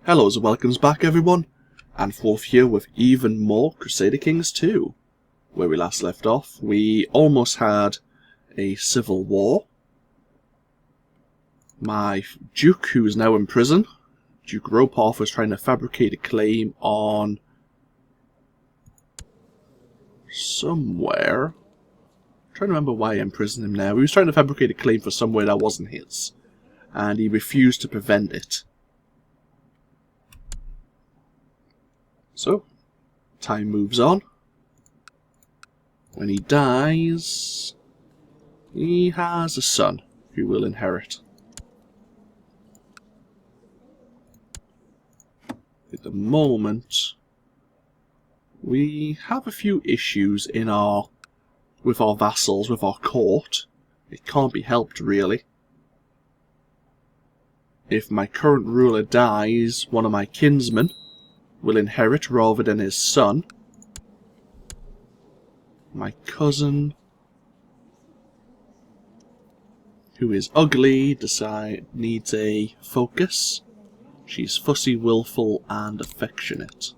Hello and welcomes back everyone, AnthWolf here with even more Crusader Kings II. Where we last left off, we almost had a civil war. My Duke, who is now in prison, Duke Ropoff, was trying to fabricate a claim on somewhere. I'm trying to remember why I imprisoned him now. He was trying to fabricate a claim for somewhere that wasn't his, and he refused to prevent it. So, time moves on. When he dies, he has a son who will inherit. At the moment, we have a few issues with our vassals, with our court. It can't be helped, really. If my current ruler dies, one of my kinsmen will inherit rather than his son. My cousin, who is ugly, needs a focus. She's fussy, willful, and affectionate.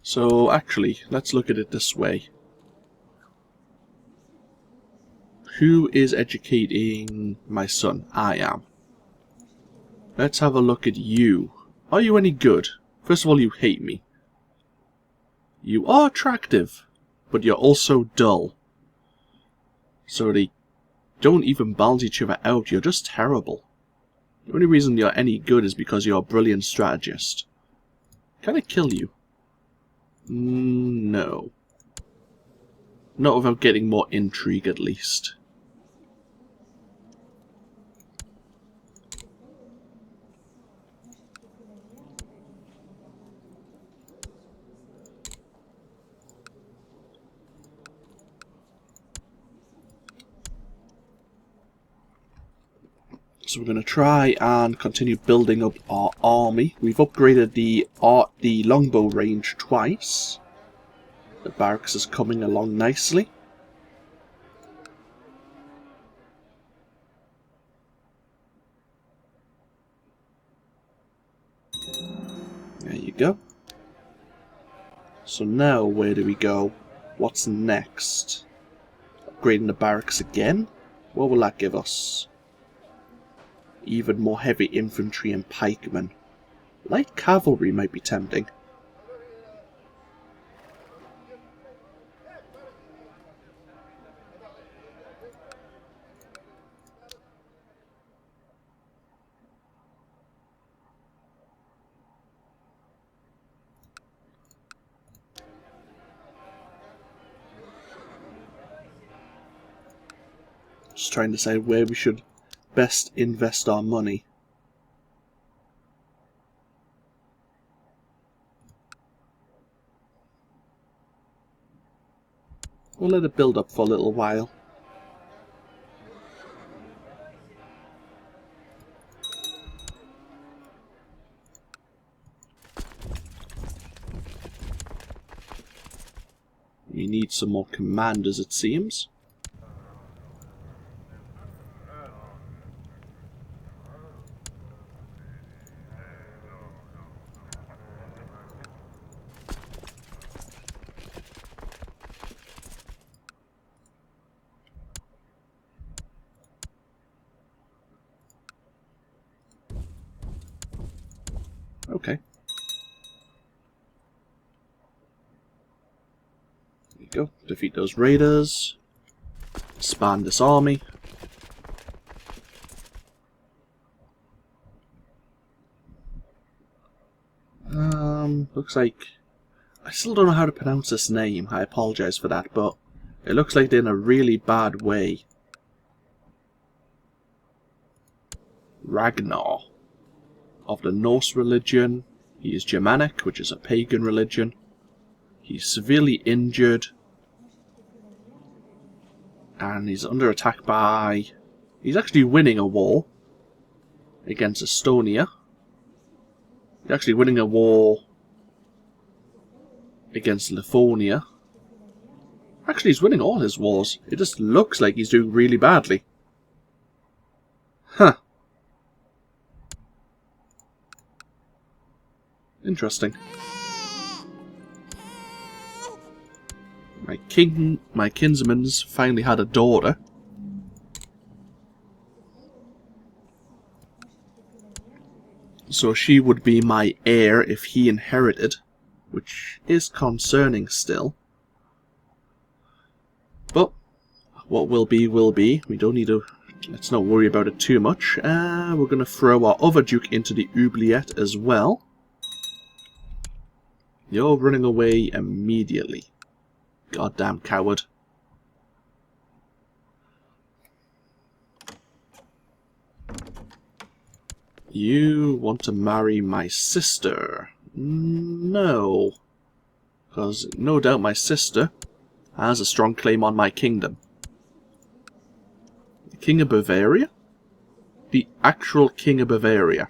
So, actually, let's look at it this way. Who is educating my son? I am. Let's have a look at you. Are you any good? First of all, you hate me. You are attractive, but you're also dull. So they don't even balance each other out. You're just terrible. The only reason you're any good is because you're a brilliant strategist. Can I kill you? No. Not without getting more intrigue, at least. So we're going to try and continue building up our army. We've upgraded the longbow range twice. The barracks is coming along nicely. There you go. So now where do we go? What's next? Upgrading the barracks again? What will that give us? Even more heavy infantry and pikemen. Light cavalry might be tempting. Just trying to decide where we should best invest our money. We'll let it build up for a little while. We need some more commanders, it seems. Okay. There you go. Defeat those raiders. Expand this army. Looks like... I still don't know how to pronounce this name. I apologize for that, but it looks like they're in a really bad way. Ragnar. Of the Norse religion. He is Germanic, which is a pagan religion. He's severely injured. And he's under attack by... He's actually winning a war against Estonia. He's actually winning a war against Lithuania. Actually, he's winning all his wars. It just looks like he's doing really badly. Huh. Interesting. My kinsman's finally had a daughter. So she would be my heir if he inherited, which is concerning still. But what will be will be. We don't need to. Let's not worry about it too much. We're going to throw our other duke into the oubliette as well. You're running away immediately. Goddamn coward. You want to marry my sister? No. Because no doubt my sister has a strong claim on my kingdom. The King of Bavaria? The actual King of Bavaria.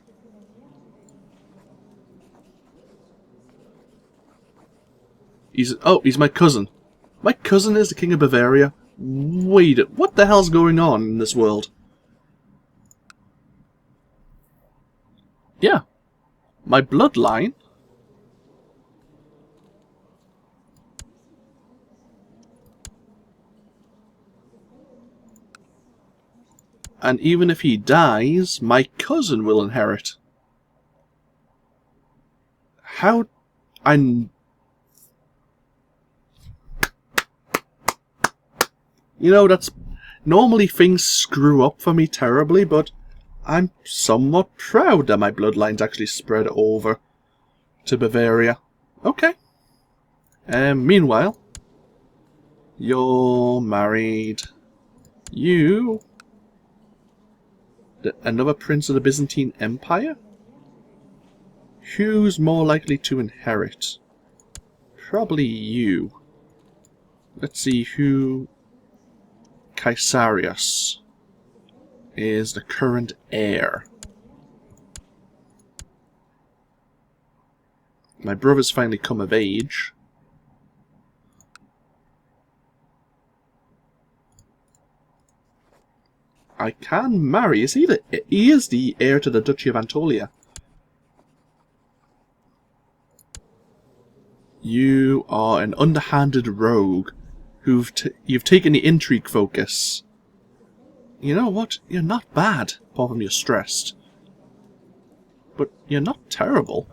He's my cousin. My cousin is the King of Bavaria? Wait, what the hell's going on in this world? Yeah. My bloodline? And even if he dies, my cousin will inherit. How... You know, that's... Normally things screw up for me terribly, but I'm somewhat proud that my bloodline's actually spread over to Bavaria. Okay. Meanwhile, you're married. You... Another prince of the Byzantine Empire? Who's more likely to inherit? Probably you. Let's see who... Caesarius is the current heir. My brother's finally come of age. I can marry. He is the heir to the Duchy of Anatolia. You are an underhanded rogue you've taken the intrigue focus. You know what? You're not bad, apart from you're stressed. But you're not terrible.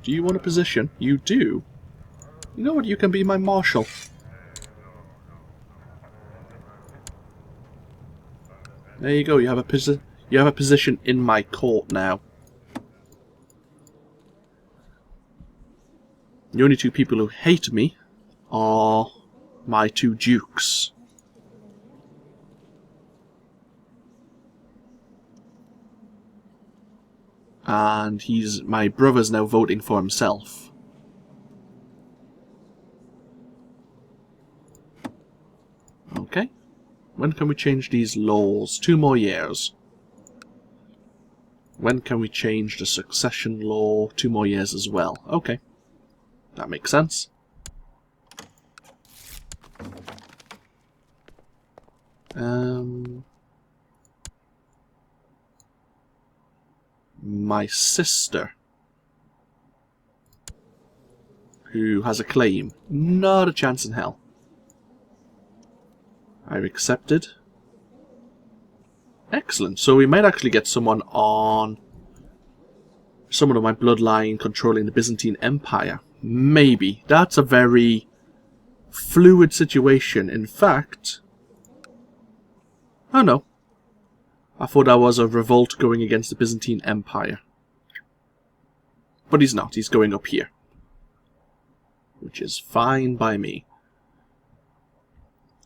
Do you want a position? You do. You know what? You can be my marshal. There you go. You have a position in my court now. The only two people who hate me are my two dukes. And my brother's now voting for himself. Okay. When can we change these laws? 2 more years. When can we change the succession law? 2 more years as well. Okay. That makes sense. My sister, who has a claim. Not a chance in hell. I've accepted. Excellent. So we might actually get someone of my bloodline controlling the Byzantine Empire. Maybe. That's a very fluid situation. In fact... Oh no. I thought that was a revolt going against the Byzantine Empire. But he's not. He's going up here. Which is fine by me.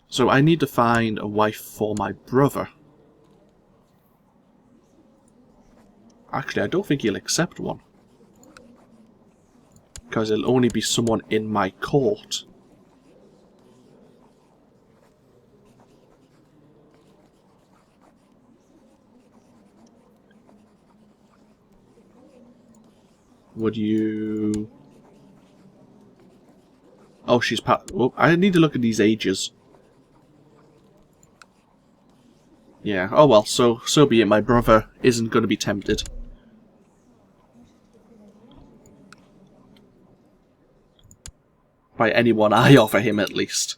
So I need to find a wife for my brother. Actually, I don't think he'll accept one. Because it'll only be someone in my court. Would you... Oh, she's oh, I need to look at these ages. Yeah, oh well, so be it. My brother isn't going to be tempted. By anyone I offer him, at least.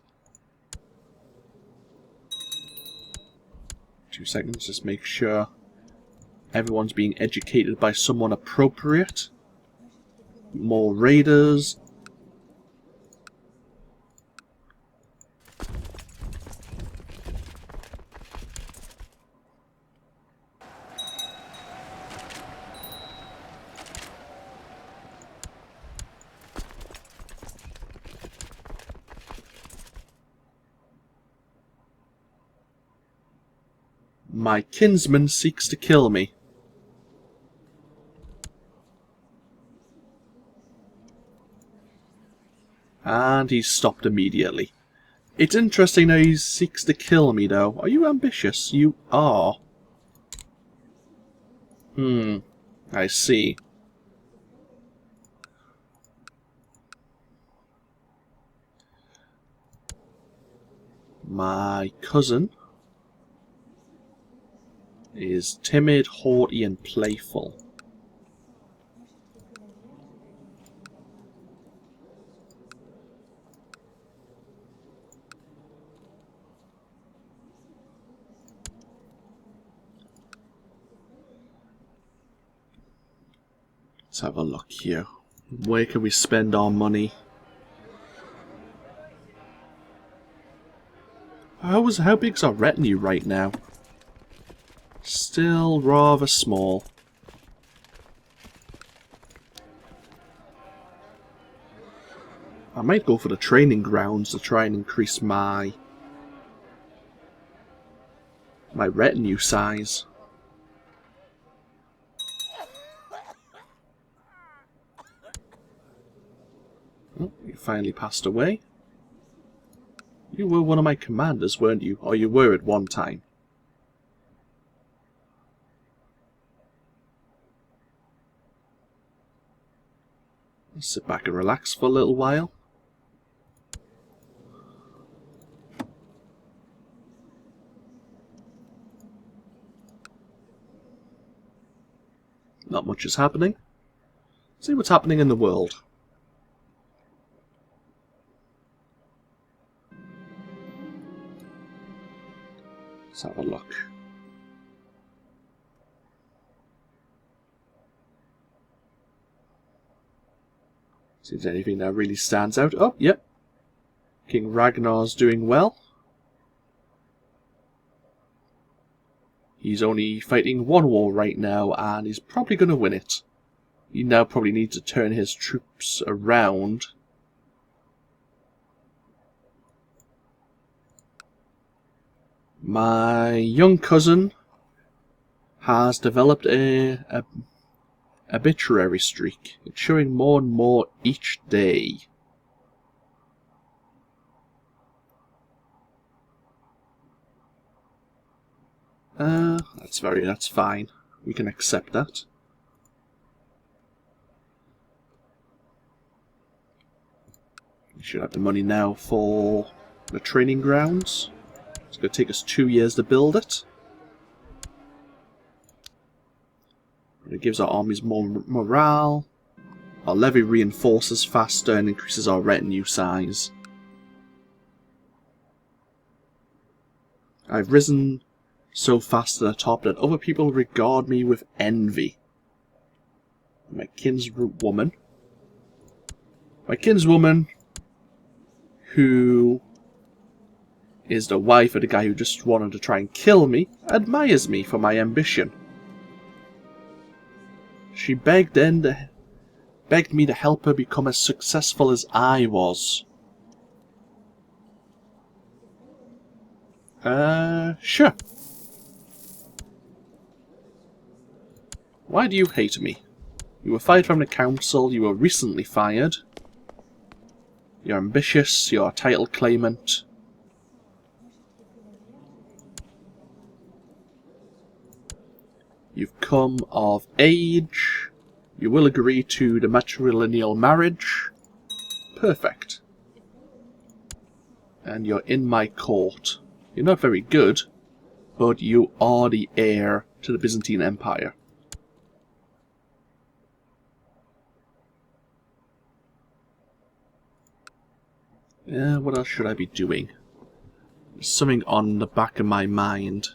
2 seconds, just make sure everyone's being educated by someone appropriate. More raiders. My kinsman seeks to kill me. And he's stopped immediately. It's interesting how he seeks to kill me, though. Are you ambitious? You are. I see. My cousin is timid, haughty, and playful. Let's have a look here. Where can we spend our money? How big's our retinue right now? Still rather small. I might go for the training grounds to try and increase my retinue size. Oh, you finally passed away. You were one of my commanders, weren't you? Or you were at one time. Let's sit back and relax for a little while. Not much is happening. See what's happening in the world. Let's have a look. See if there's anything that really stands out. Oh, yep. King Ragnar's doing well. He's only fighting one war right now, and he's probably going to win it. He now probably needs to turn his troops around. My young cousin has developed a arbitrary streak. It's showing more and more each day. That's fine. We can accept that. We should have the money now for the training grounds. It's going to take us 2 years to build it. It gives our armies more morale. Our levy reinforces faster and increases our retinue size. I've risen so fast to the top that other people regard me with envy. My kinswoman, who is the wife of the guy who just wanted to try and kill me, admires me for my ambition. She begged me to help her become as successful as I was. Sure. Why do you hate me? You were fired from the council, you were recently fired. You're ambitious, you're a title claimant. You've come of age. You will agree to the matrilineal marriage. Perfect. And you're in my court. You're not very good, but you are the heir to the Byzantine Empire. What else should I be doing? There's something on the back of my mind.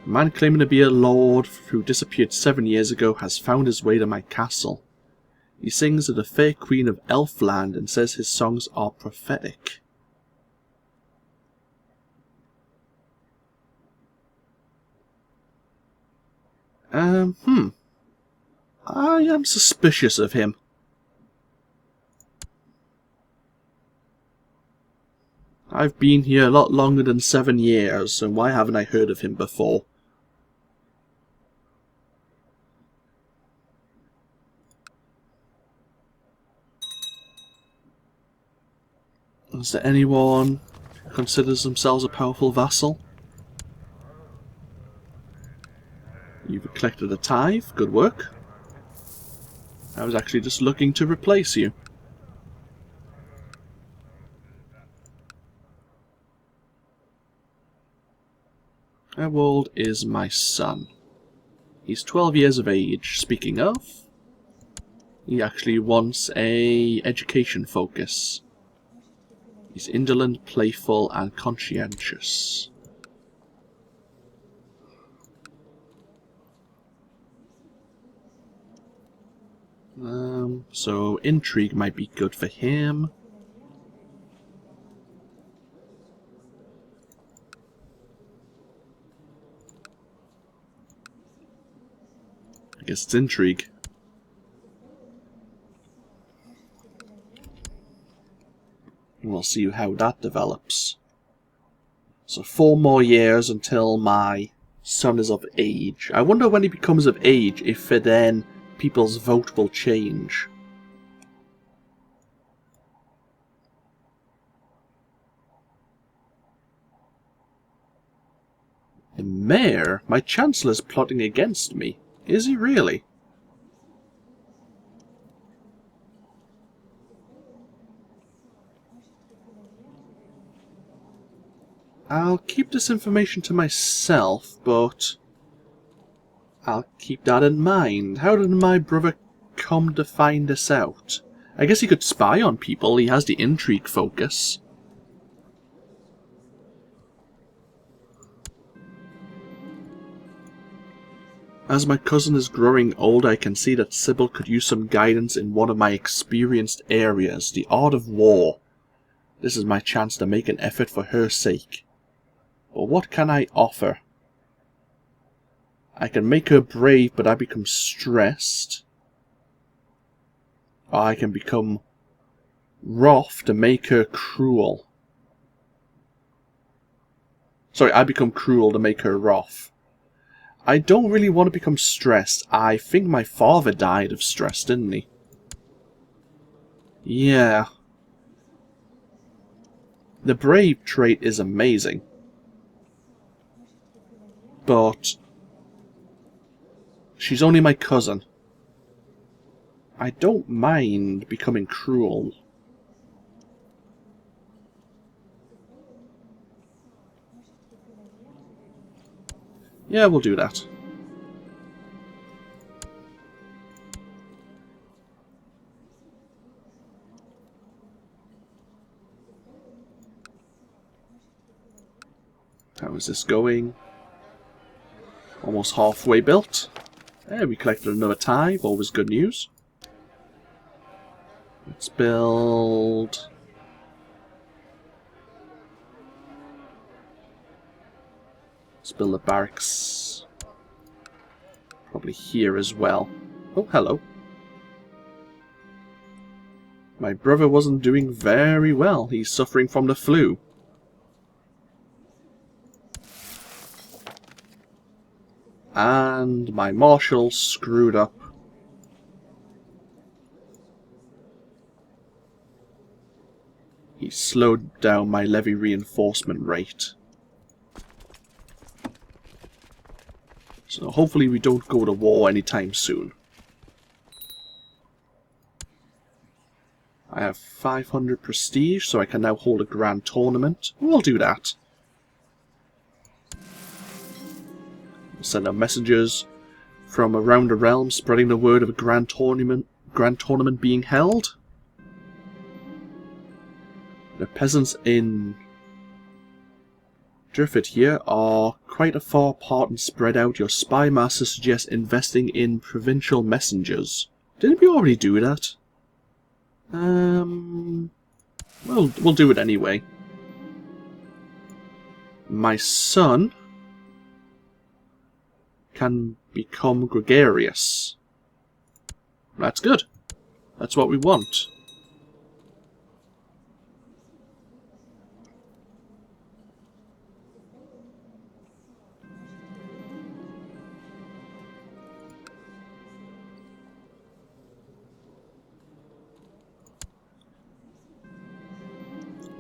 A man claiming to be a lord who disappeared 7 years ago has found his way to my castle. He sings to the fair queen of Elfland and says his songs are prophetic. I am suspicious of him. I've been here a lot longer than 7 years, so why haven't I heard of him before? Is there anyone who considers themselves a powerful vassal? You've collected a tithe. Good work. I was actually just looking to replace you. How old is my son? He's 12 years of age. Speaking of, he actually wants a education focus. He's indolent, playful, and conscientious. So intrigue might be good for him. I guess it's intrigue. We'll see how that develops. So 4 more years until my son is of age. I wonder when he becomes of age if then people's vote will change. The mayor? My chancellor's plotting against me. Is he really? I'll keep this information to myself, but I'll keep that in mind. How did my brother come to find this out? I guess he could spy on people. He has the intrigue focus. As my cousin is growing old, I can see that Sybil could use some guidance in one of my experienced areas, the art of war. This is my chance to make an effort for her sake. But what can I offer? I can make her brave, but I become stressed. Or I can become rough to make her cruel. Sorry, I become cruel to make her rough. I don't really want to become stressed. I think my father died of stress, didn't he? Yeah. The brave trait is amazing. But she's only my cousin. I don't mind becoming cruel. Yeah, we'll do that. How is this going? Almost halfway built. There, we collected another tithe, always good news. Let's build... Let's build a barracks. Probably here as well. Oh, hello. My brother wasn't doing very well. He's suffering from the flu. And my marshal screwed up. He slowed down my levy reinforcement rate. So hopefully we don't go to war anytime soon. I have 500 prestige, so I can now hold a grand tournament. We'll do that. We'll send out messengers from around the realm, spreading the word of a grand tournament being held. The peasants in Driftwood here are quite a far apart and spread out. Your spy master suggests investing in provincial messengers. Didn't we already do that? We'll do it anyway. My son can become gregarious. That's good. That's what we want.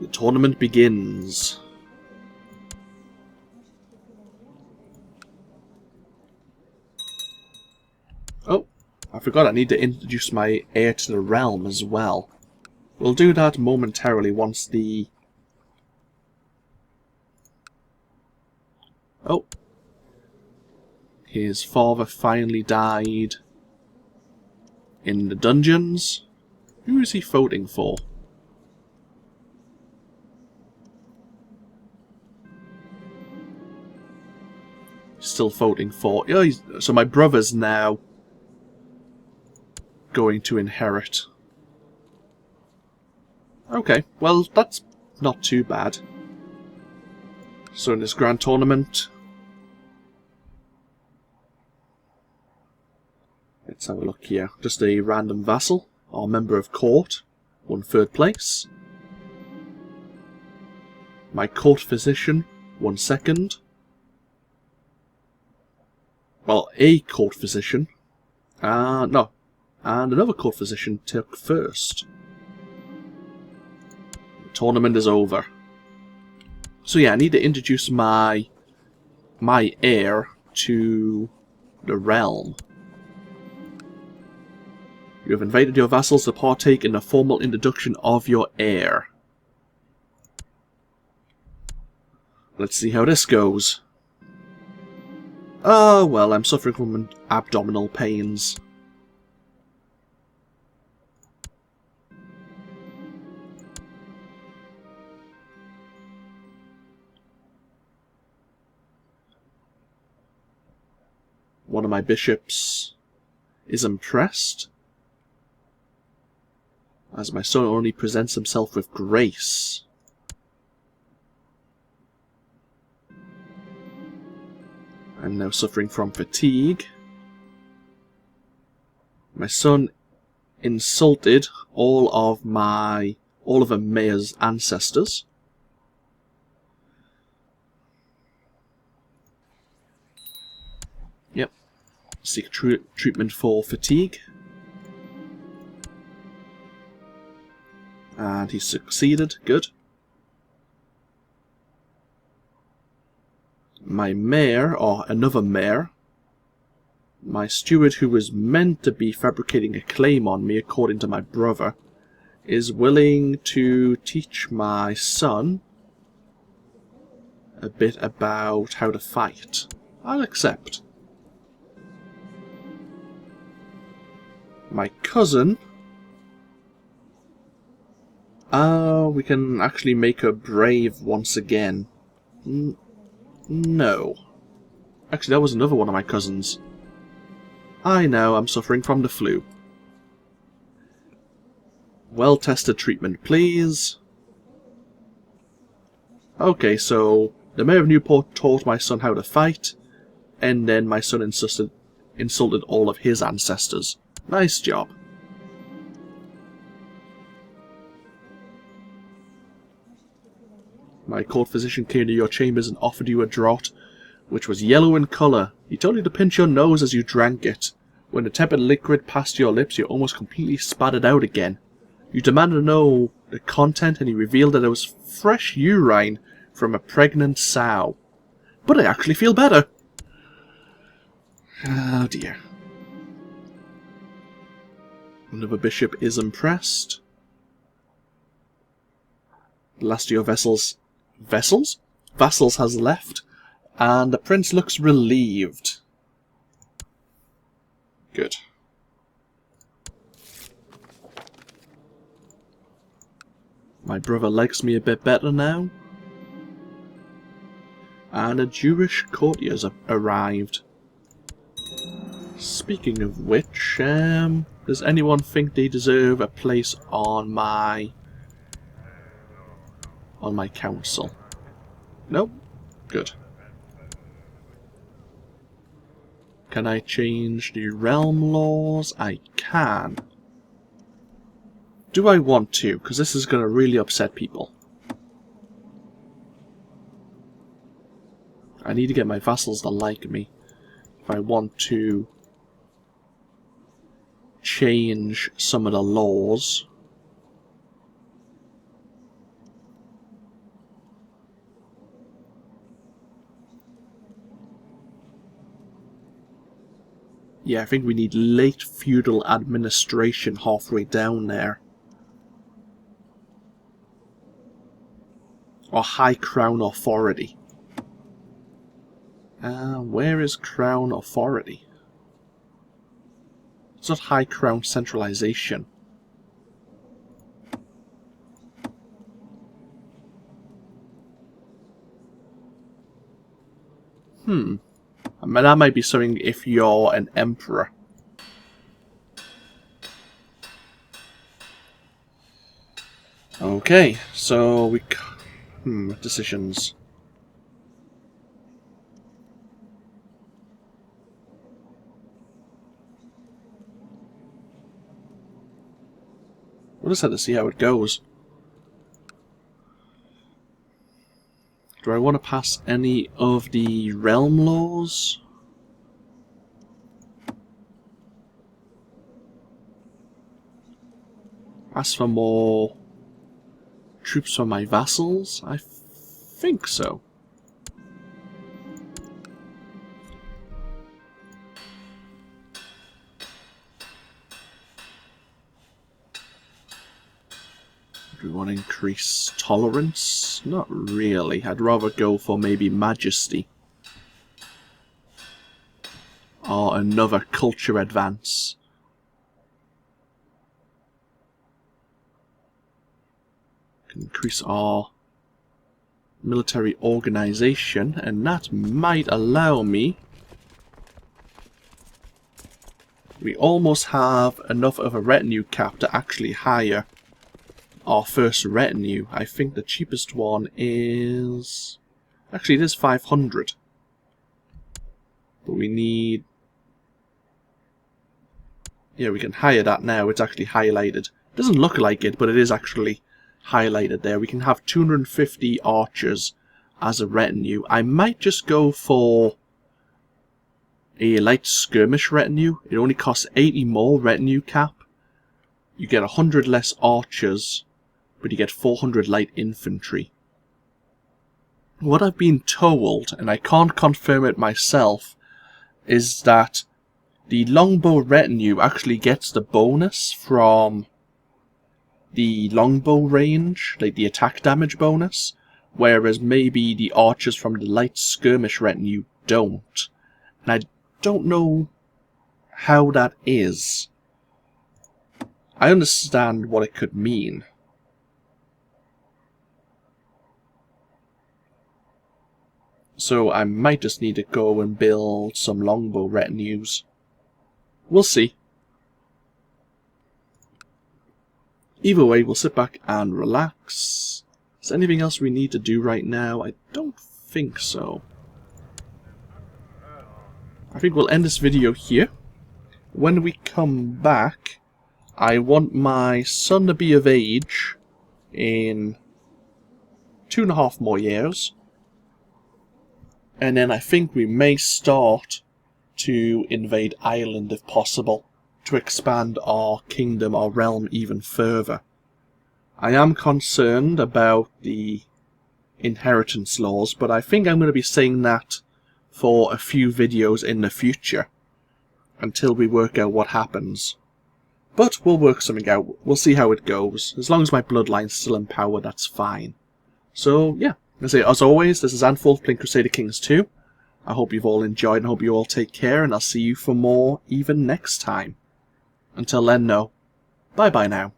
The tournament begins. Oh, I forgot I need to introduce my heir to the realm as well. We'll do that momentarily once the... Oh. His father finally died in the dungeons. Who is he voting for? Still voting for... Oh, so my brother's now going to inherit. Okay, well, that's not too bad. So in this grand tournament, let's have a look here. Just a random vassal, or member of court, won 3rd place. My court physician won 2nd. Well, a court physician. No. And another court physician took 1st. The tournament is over. So yeah, I need to introduce my heir to the realm. You have invited your vassals to partake in the formal introduction of your heir. Let's see how this goes. Oh, well, I'm suffering from abdominal pains. One of my bishops is impressed, as my son only presents himself with grace. I'm now suffering from fatigue. My son insulted all of a mayor's ancestors. Yep. Seek treatment for fatigue. And he succeeded. Good. My mayor, or another mayor, my steward who was meant to be fabricating a claim on me according to my brother, is willing to teach my son a bit about how to fight. I'll accept. My cousin... we can actually make her brave once again. No. Actually, that was another one of my cousins. I know, I'm suffering from the flu. Well-tested treatment, please. Okay, so the Mayor of Newport taught my son how to fight, and then my son insulted all of his ancestors. Nice job. My court physician came to your chambers and offered you a draught, which was yellow in colour. He told you to pinch your nose as you drank it. When the tepid liquid passed your lips, you almost completely spat it out again. You demanded to know the content, and he revealed that it was fresh urine from a pregnant sow. But I actually feel better. Oh dear. Another bishop is impressed. The last of your vassals has left, and the prince looks relieved. Good. My brother likes me a bit better now. And a Jewish courtier's arrived. Speaking of which, does anyone think they deserve a place on my council? Nope. Good. Can I change the realm laws? I can. Do I want to? Because this is going to really upset people. I need to get my vassals to like me. If I want to change some of the laws. Yeah, I think we need late feudal administration halfway down there. Or high crown authority. Where is crown authority? It's not high crown centralization. I mean, that might be something if you're an emperor. Okay, so we... decisions. We'll just have to see how it goes. Do I want to pass any of the realm laws? Ask for more troops for my vassals? I think so. Do we want to increase tolerance? Not really. I'd rather go for maybe majesty. Or another culture advance. Can increase our military organization, and that might allow me... We almost have enough of a retinue cap to actually hire our first retinue. I think the cheapest one is... Actually, it is 500. But we need... Yeah, we can hire that now. It's actually highlighted. It doesn't look like it, but it is actually highlighted there. We can have 250 archers as a retinue. I might just go for a light skirmish retinue. It only costs 80 more retinue cap. You get 100 less archers, but you get 400 light infantry. What I've been told, and I can't confirm it myself, is that the longbow retinue actually gets the bonus from the longbow range, like the attack damage bonus, whereas maybe the archers from the light skirmish retinue don't. And I don't know how that is. I understand what it could mean. So I might just need to go and build some longbow retinues. We'll see. Either way, we'll sit back and relax. Is there anything else we need to do right now? I don't think so. I think we'll end this video here. When we come back, I want my son to be of age in 2.5 more years. And then I think we may start to invade Ireland if possible, to expand our kingdom, our realm even further. I am concerned about the inheritance laws, but I think I'm going to be saying that for a few videos in the future. until we work out what happens. But we'll work something out. We'll see how it goes. As long as my bloodline's still in power, that's fine. So, yeah. As always, this is AnthWolf playing Crusader Kings II. I hope you've all enjoyed and hope you all take care, and I'll see you for more even next time. Until then, no. Bye-bye now.